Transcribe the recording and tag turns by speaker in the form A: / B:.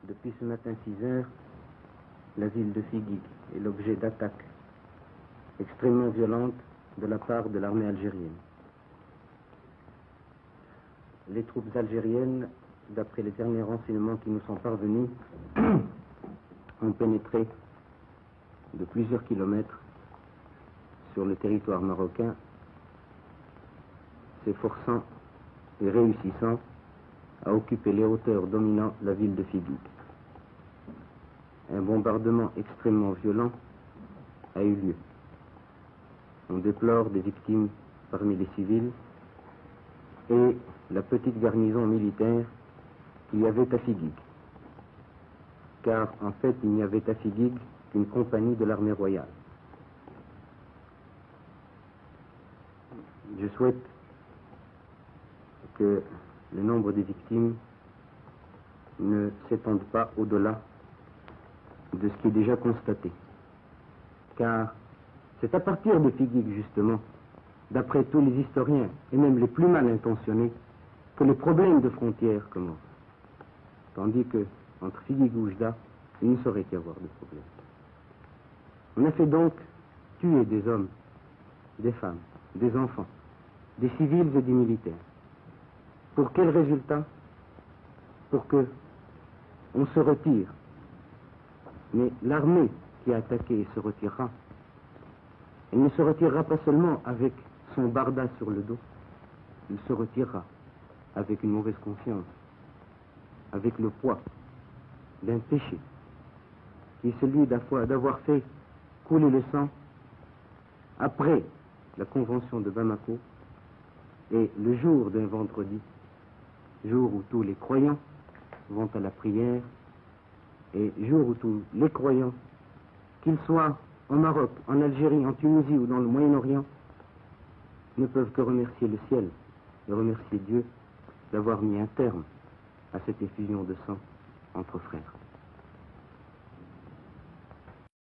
A: Depuis ce matin 6 heures, la ville de Figuig est l'objet d'attaques extrêmement violentes de la part de l'armée algérienne. Les troupes algériennes, d'après les derniers renseignements qui nous sont parvenus, ont pénétré de plusieurs kilomètres sur le territoire marocain, s'efforçant et réussissant à occuper les hauteurs dominant la ville de Figuig. Un bombardement extrêmement violent a eu lieu. On déplore des victimes parmi les civils et la petite garnison militaire qu'il y avait à Figuig. Car en fait, il n'y avait à Figuig qu'une compagnie de l'armée royale. Je souhaite que le nombre des victimes ne s'étende pas au-delà de ce qui est déjà constaté. Car c'est à partir de Figuig, justement, d'après tous les historiens, et même les plus mal intentionnés, que les problèmes de frontières commencent. Tandis que, entre Figuig et Oujda, il ne saurait y avoir de problème. On a fait donc tuer des hommes, des femmes, des enfants, des civils et des militaires. Pour quel résultat? Pour que on se retire. Mais l'armée qui a attaqué se retirera. Elle ne se retirera pas seulement avec son barda sur le dos, il se retirera avec une mauvaise conscience, avec le poids d'un péché, qui est celui d'avoir fait couler le sang après la convention de Bamako et le jour d'un vendredi, jour où tous les croyants vont à la prière et jour où tous les croyants, qu'ils soient au Maroc, en Algérie, en Tunisie ou dans le Moyen-Orient, ne peuvent que remercier le ciel et remercier Dieu d'avoir mis un terme à cette effusion de sang entre frères.